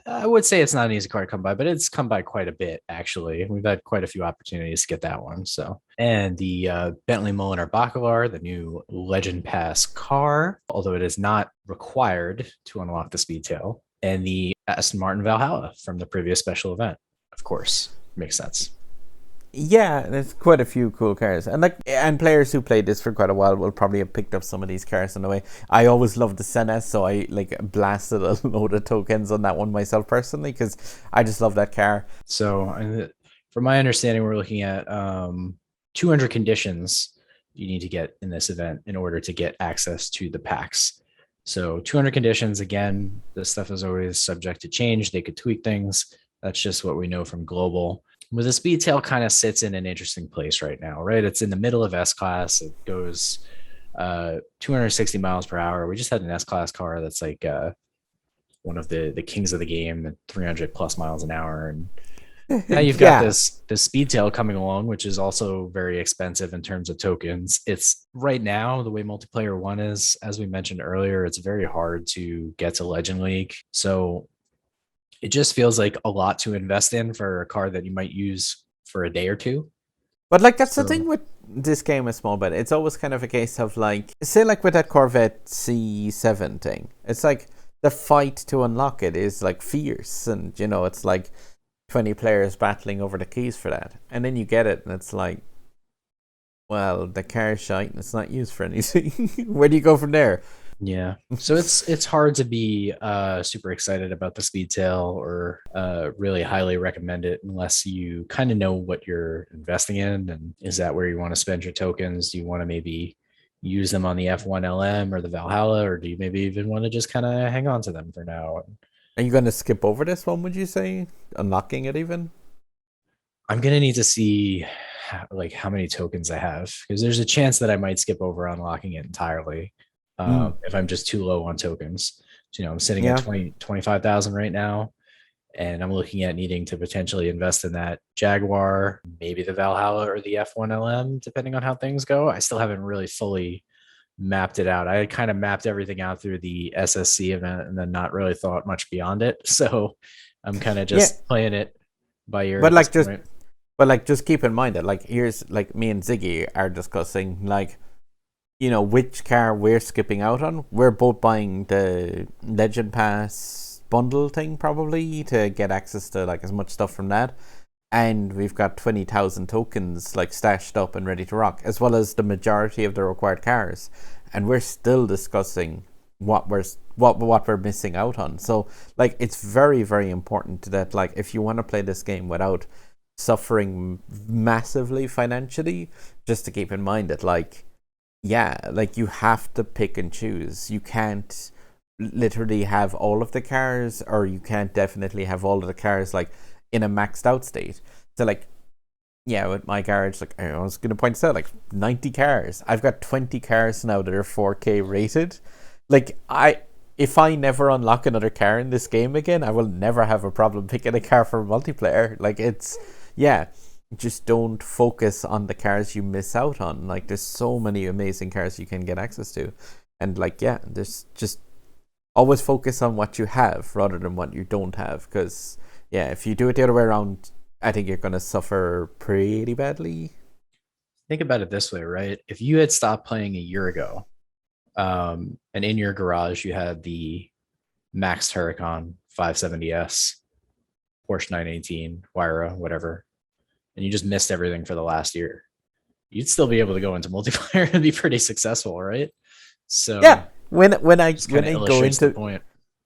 I would say it's not an easy car to come by, but it's come by quite a bit, actually. We've had quite a few opportunities to get that one. So, and the Bentley Mulliner Bacalar, the new Legend Pass car, although it is not required to unlock the Speedtail, and the Aston Martin Valhalla from the previous special event. Of course, makes sense. Yeah, there's quite a few cool cars, and players who played this for quite a while will probably have picked up some of these cars in a way. I always loved the Senna, so I blasted a load of tokens on that one myself personally because I just love that car. So, from my understanding, we're looking at 200 conditions you need to get in this event in order to get access to the packs. So 200 conditions, again, this stuff is always subject to change. They could tweak things. That's just what we know from global. But the Speedtail kind of sits in an interesting place right now, right? It's in the middle of S-Class. It goes 260 miles per hour. We just had an S-Class car that's like one of the kings of the game at 300 plus miles an hour. And now you've got this Speedtail coming along, which is also very expensive in terms of tokens. It's right now, the way multiplayer 1 is, as we mentioned earlier, it's very hard to get to Legend League. So it just feels like a lot to invest in for a car that you might use for a day or two. But that's the thing with this game a small bit. It's always kind of a case of say with that Corvette C7 thing. It's like the fight to unlock it is fierce, and it's 20 players battling over the keys for that. And then you get it and it's well, the car's shite and it's not used for anything. Where do you go from there? Yeah. So it's hard to be super excited about the Speedtail or really highly recommend it unless you kind of know what you're investing in. And is that where you want to spend your tokens? Do you want to maybe use them on the F1 LM or the Valhalla, or do you maybe even want to just kind of hang on to them for now? Are you going to skip over this one, would you say? Unlocking it even? I'm gonna need to see like how many tokens I have, because there's a chance that I might skip over unlocking it entirely Mm, if I'm just too low on tokens. So, I'm sitting at yeah. 25,000 right now, and I'm looking at needing to potentially invest in that Jaguar, maybe the Valhalla or the F1 LM, depending on how things go. I still haven't really fully mapped it out. I kind of mapped everything out through the SSC event and then not really thought much beyond it. So I'm kind of Yeah. just playing it by ear But at this like just point. but like just keep in mind that like here's like me and Ziggy are discussing like which car we're skipping out on. We're both buying the Legend Pass bundle thing probably to get access to like as much stuff from that. And we've got 20,000 tokens like stashed up and ready to rock, as well as the majority of the required cars. And we're still discussing what we're missing out on. So like it's very, very important that like if you want to play this game without suffering massively financially, just to keep in mind that like yeah, like you have to pick and choose. You can't literally have all of the cars, or you can't definitely have all of the cars like in a maxed out state. So like yeah, with my garage, like I was gonna point this out, like 90 cars. I've got 20 cars now that are 4K rated. Like if I never unlock another car in this game again, I will never have a problem picking a car for multiplayer. Like it's yeah, just don't focus on the cars you miss out on. Like there's so many amazing cars you can get access to. And like yeah, there's just always focus on what you have rather than what you don't have, because yeah, if you do it the other way around, I think you're going to suffer pretty badly. Think about it this way, right? If you had stopped playing a year ago, and in your garage you had the Max Huracan 570S, Porsche 918, Huayra, whatever, and you just missed everything for the last year, you'd still be able to go into multiplayer and be pretty successful, right? Yeah, So when I just kind when of I go illustrates the into point.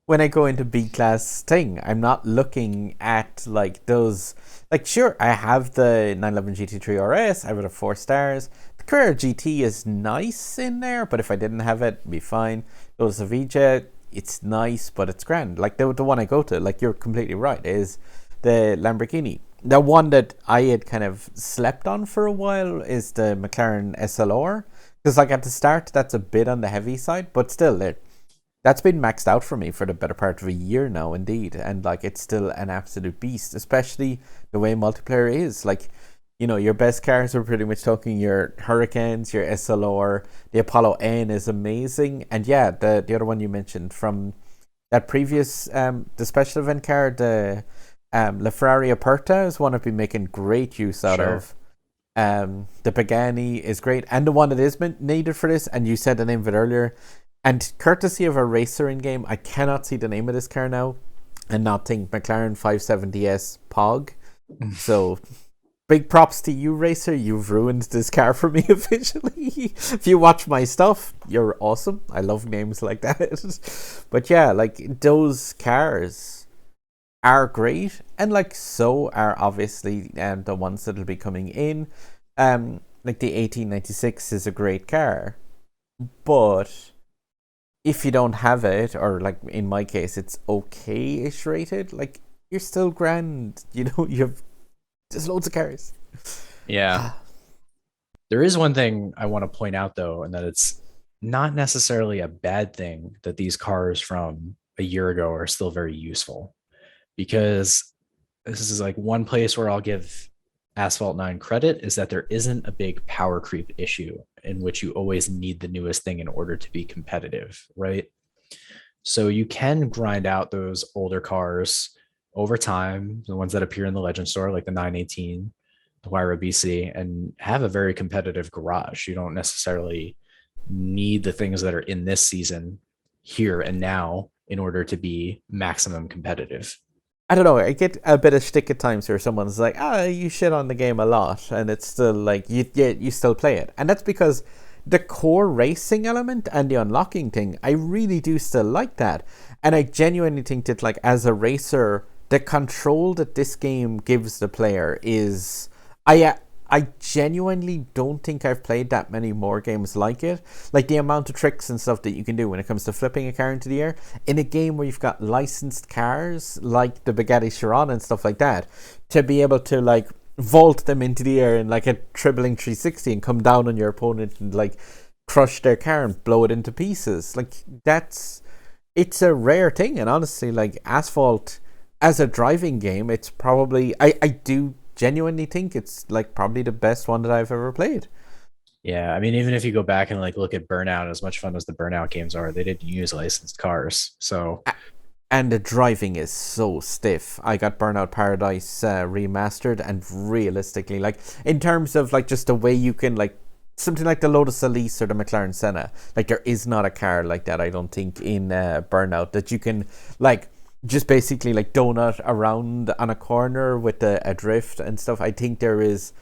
when I go into B class thing, I'm not looking at like those. Like, sure, I have the 911 GT3 RS. I would have 4 stars. The Carrera GT is nice in there, but if I didn't have it, it'd be fine. Those Avija, it's nice, but it's grand. Like the one I go to, like you're completely right, is the Lamborghini. The one that I had kind of slept on for a while is the McLaren SLR. Because like at the start, that's a bit on the heavy side, but still, that's been maxed out for me for the better part of a year now, indeed. And like it's still an absolute beast, especially the way multiplayer is. Like, your best cars are pretty much talking your Hurricanes, your SLR, the Apollo N is amazing. And yeah, the other one you mentioned from that previous the special event car, the La Ferrari Aperta is one I've been making great use out Sure. of. The Pagani is great, and the one that is needed for this, and you said the name of it earlier, and courtesy of a racer in game, I cannot see the name of this car now and not think McLaren 570S Pog. So big props to you, racer. You've ruined this car for me officially. If you watch my stuff, you're awesome. I love names like that. But yeah, like those cars are great, and like so are obviously the ones that'll be coming in. Like the 1896 is a great car, but if you don't have it, or like in my case, it's okay-ish rated, like you're still grand. You have just loads of cars. Yeah. There is one thing I want to point out though, and that it's not necessarily a bad thing that these cars from a year ago are still very useful, because this is like one place where I'll give Asphalt 9 credit, is that there isn't a big power creep issue in which you always need the newest thing in order to be competitive, right? So you can grind out those older cars over time, the ones that appear in the Legend Store, like the 918, the Huayra BC, and have a very competitive garage. You don't necessarily need the things that are in this season here and now in order to be maximum competitive. I don't know. I get a bit of stick at times where someone's like, you shit on the game a lot, and it's still like you still play it, and that's because the core racing element and the unlocking thing, I really do still like that. And I genuinely think that, like, as a racer, the control that this game gives the player is... I genuinely don't think I've played that many more games like it. Like, the amount of tricks and stuff that you can do when it comes to flipping a car into the air. In a game where you've got licensed cars, like the Bugatti Chiron and stuff like that, to be able to, like, vault them into the air in, like, a dribbling 360 and come down on your opponent and, like, crush their car and blow it into pieces. Like, it's a rare thing. And honestly, like, Asphalt, as a driving game, it's probably... I do genuinely think it's, like, probably the best one that I've ever played. Yeah, I mean, even if you go back and like look at Burnout, as much fun as the Burnout games are, they didn't use licensed cars. So, and the driving is so stiff. I got Burnout Paradise remastered, and realistically, like, in terms of, like, just the way you can, like, something like the Lotus Elise or the McLaren Senna, like, there is not a car like that, I don't think, in Burnout, that you can, like, just basically, like, donut around on a corner with a drift and stuff. I think there is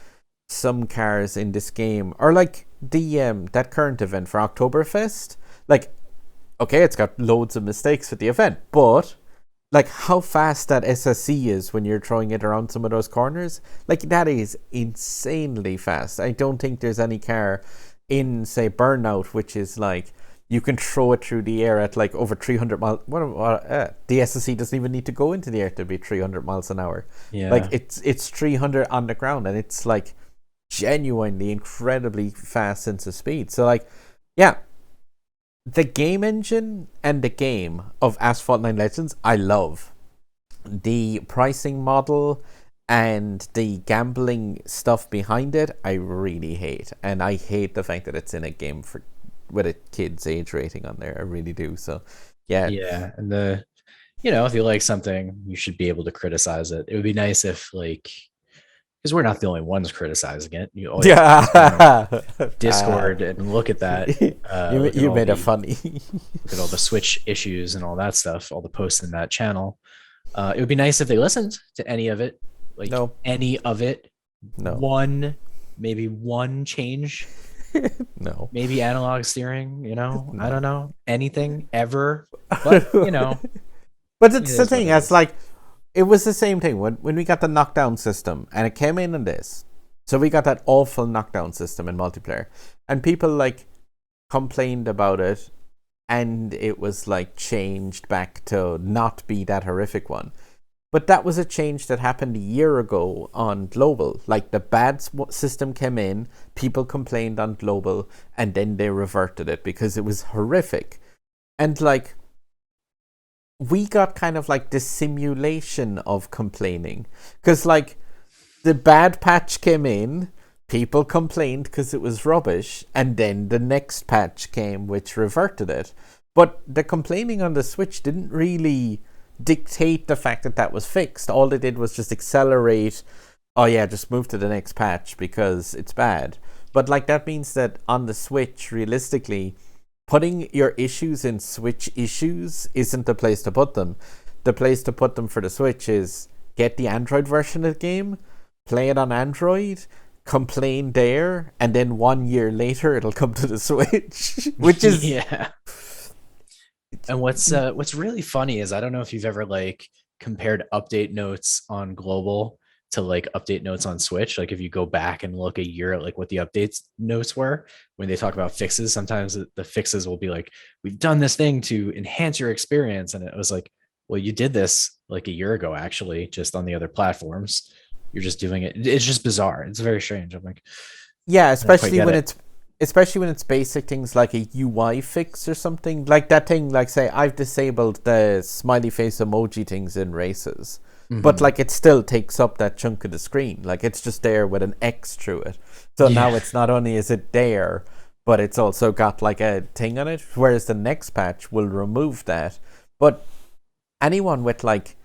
some cars in this game, or like the that current event for Oktoberfest, like, okay, it's got loads of mistakes with the event, but like how fast that SSC is when you're throwing it around some of those corners, like, that is insanely fast. I don't think there's any car in, say, Burnout, which is like, you can throw it through the air at like over 300 miles. The SSC doesn't even need to go into the air to be 300 miles an hour. yeah. Like, it's 300 on the ground, and it's like genuinely incredibly fast sense of speed. So, like, yeah, the game engine and the game of Asphalt 9 Legends, I love. The pricing model and the gambling stuff behind it, I really hate. And I hate the fact that it's in a game with a kid's age rating on there. I really do. So, yeah. Yeah. And if you like something, you should be able to criticize it. It would be nice if, like, because we're not the only ones criticizing it. You always Discord and look at that. You made it funny. Look at all the Switch issues and all that stuff, all the posts in that channel. It would be nice if they listened to any of it. Like, no. Any of it. No. Maybe one change. No. Maybe analog steering, No. I don't know. Anything ever. But, But it's the thing, it's like, it was the same thing when we got the knockdown system, and it came in this. So we got that awful knockdown system in multiplayer, and people, like, complained about it, and it was, like, changed back to not be that horrific one. But that was a change that happened a year ago on global. Like, the bad system came in, people complained on global, and then they reverted it because it was horrific. And, like, we got kind of like the simulation of complaining. Because, like, the bad patch came in, people complained because it was rubbish, and then the next patch came which reverted it. But the complaining on the Switch didn't really dictate the fact that that was fixed. All they did was just accelerate, oh yeah, just move to the next patch because it's bad. But, like, that means that on the Switch, realistically, putting your issues in Switch issues isn't the place to put them. The place to put them for the Switch is get the Android version of the game, play it on Android, complain there, and then 1 year later it'll come to the Switch. Which is yeah. And what's really funny is, I don't know if you've ever, like, compared update notes on global to, like, update notes on Switch. Like, if you go back and look a year at, like, what the updates notes were when they talk about fixes, sometimes the fixes will be like, we've done this thing to enhance your experience, and it was like, well, you did this like a year ago, actually, just on the other platforms. You're just doing it. It's just bizarre. It's very strange. I'm like, yeah, especially when it's basic things like a UI fix or something. Like that thing, like, say, I've disabled the smiley face emoji things in races. Mm-hmm. But, like, it still takes up that chunk of the screen. Like, it's just there with an X through it. So now it's not only is it there, but it's also got, like, a thing on it. Whereas the next patch will remove that. But anyone with, like,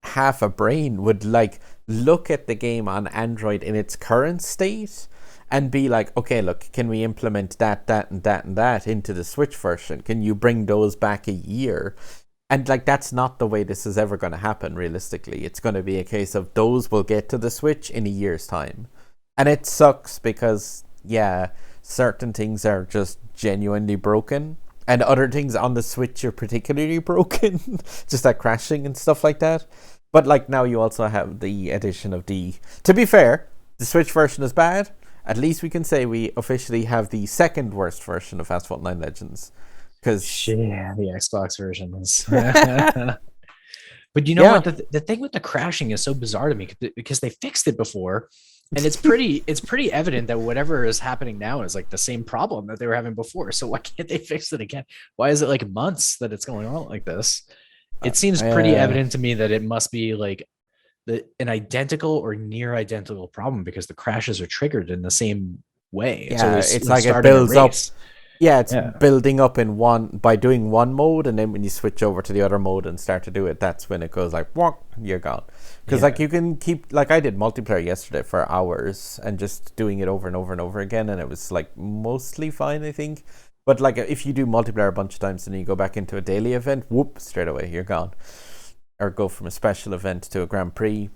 half a brain would, like, look at the game on Android in its current state and be like, okay, look, can we implement that, and that, and that into the Switch version? Can you bring those back a year? And, like, that's not the way this is ever going to happen, realistically. It's going to be a case of those will get to the Switch in a year's time. And it sucks because, yeah, certain things are just genuinely broken, and other things on the Switch are particularly broken, just that crashing and stuff like that. But like now you also have the addition of the. To be fair, the Switch version is bad. At least we can say we officially have the second worst version of Asphalt 9 Legends. Because yeah, the Xbox versions. But you know what? The thing with the crashing is so bizarre to me because they fixed it before, and it's pretty evident that whatever is happening now is like the same problem that they were having before. So why can't they fix it again? Why is it like months that it's going on like this? It seems pretty evident to me that it must be like an identical or near identical problem because the crashes are triggered in the same way. Yeah, it's like it builds up. Yeah, it's Yeah. building up in one by doing one mode, and then when you switch over to the other mode and start to do it, that's when it goes like, "Wonk," you're gone. Because like you can keep, like I did multiplayer yesterday for hours and just doing it over and over and over again, and it was like mostly fine, I think. But like if you do multiplayer a bunch of times and you go back into a daily event, whoop, straight away you're gone. Or go from a special event to a Grand Prix.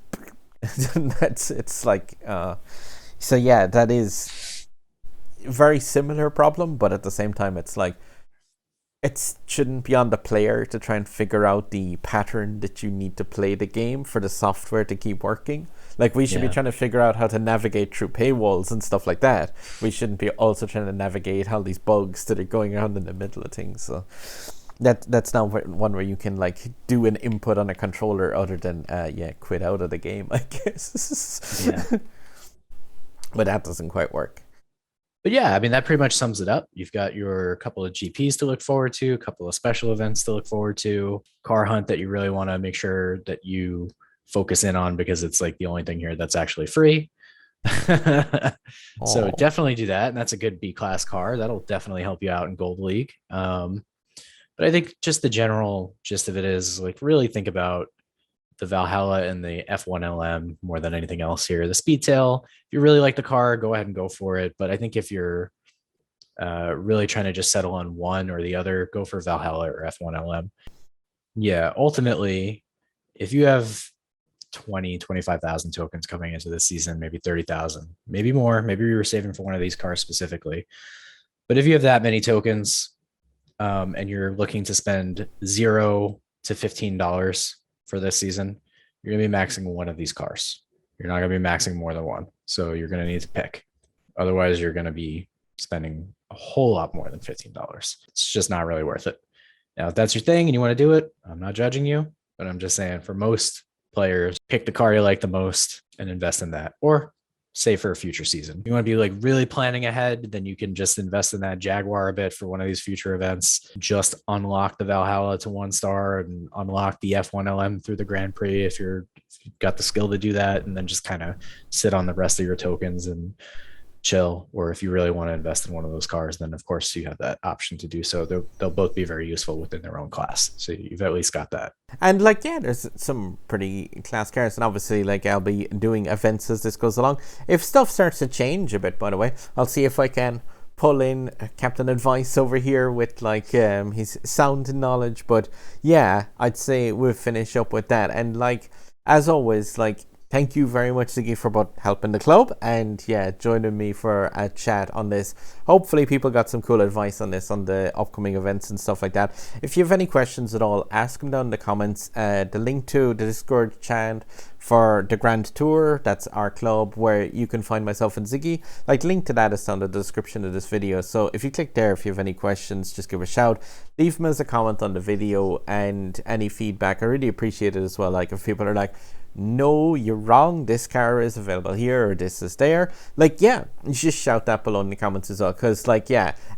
It's like so yeah, that is very similar problem, but at the same time it's like it shouldn't be on the player to try and figure out the pattern that you need to play the game for the software to keep working. Like we should be trying to figure out how to navigate through paywalls and stuff like that. We shouldn't be also trying to navigate all these bugs that are going on in the middle of things. So that's now one where you can like do an input on a controller other than quit out of the game, I guess. Yeah. But that doesn't quite work. But yeah, I mean, that pretty much sums it up. You've got your couple of GPs to look forward to, a couple of special events to look forward to, car hunt that you really want to make sure that you focus in on because it's like the only thing here that's actually free. So definitely do that. And that's a good B-class car. That'll definitely help you out in Gold League. But I think just the general gist of it is like really think about the Valhalla and the F1LM more than anything else here. The Speedtail, if you really like the car, go ahead and go for it. But I think if you're really trying to just settle on one or the other, go for Valhalla or F1LM. Yeah, ultimately, if you have 25,000 tokens coming into this season, maybe 30,000, maybe more, maybe you were saving for one of these cars specifically. But if you have that many tokens and you're looking to spend $0 to $15 for this season, you're going to be maxing one of these cars. You're not going to be maxing more than one. So you're going to need to pick. Otherwise, you're going to be spending a whole lot more than $15. It's just not really worth it. Now, if that's your thing and you want to do it, I'm not judging you, but I'm just saying for most players, pick the car you like the most and invest in that, or save for a future season. You want to be like really planning ahead, then you can just invest in that Jaguar a bit for one of these future events. Just unlock the Valhalla to 1 star and unlock the F1LM through the Grand Prix if you've got the skill to do that, and then just kind of sit on the rest of your tokens and chill. Or if you really want to invest in one of those cars, then of course you have that option to do so. They'll both be very useful within their own class, so you've at least got that. And like there's some pretty class cars, and obviously like I'll be doing events as this goes along. If stuff starts to change a bit, by the way, I'll see if I can pull in Captain Advice over here with like his sound knowledge. But yeah, I'd say we'll finish up with that. And like as always, like thank you very much, Ziggy, for both helping the club and joining me for a chat on this. Hopefully people got some cool advice on this, on the upcoming events and stuff like that. If you have any questions at all, ask them down in the comments. The link to the Discord chat for the Grand Tour, that's our club where you can find myself and Ziggy. Like, link to that is down in the description of this video. So if you click there, if you have any questions, just give a shout. Leave them as a comment on the video, and any feedback, I really appreciate it as well. Like if people are like, no, you're wrong, this car is available here or this is there, like you just shout that below in the comments as well, because like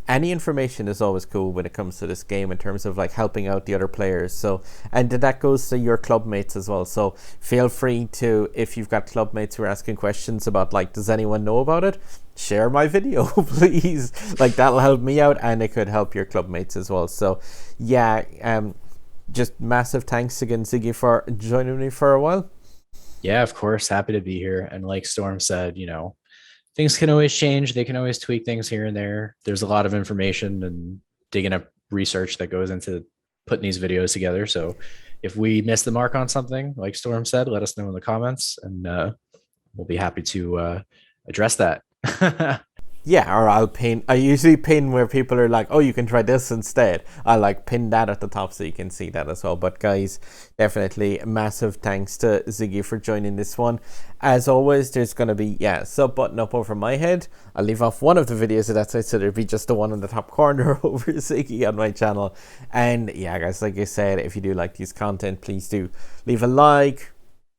any information is always cool when it comes to this game in terms of like helping out the other players. So, and that goes to your club mates as well, so feel free to, if you've got club mates who are asking questions about like, does anyone know about it, share my video please. Like that'll help me out and it could help your club mates as well. So just massive thanks again, Ziggy, for joining me for a while. Yeah, of course. Happy to be here. And like Storm said, things can always change. They can always tweak things here and there. There's a lot of information and digging up research that goes into putting these videos together. So if we miss the mark on something, like Storm said, let us know in the comments and we'll be happy to address that. Yeah, or I'll pin. I usually pin where people are like, "Oh, you can try this instead." I like pin that at the top so you can see that as well. But guys, definitely massive thanks to Ziggy for joining this one. As always, there's gonna be sub button up over my head. I'll leave off one of the videos of that side, so there'll be just the one in the top corner over Ziggy on my channel. And yeah, guys, like I said, if you do like these content, please do leave a like.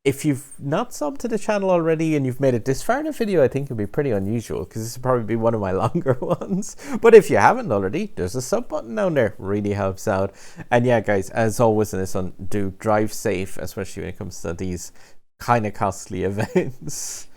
If you've not subbed to the channel already and you've made it this far in a video, I think it'd be pretty unusual because this would probably be one of my longer ones. But if you haven't already, there's a sub button down there. Really helps out. And yeah, guys, as always in this one, do drive safe, especially when it comes to these kind of costly events.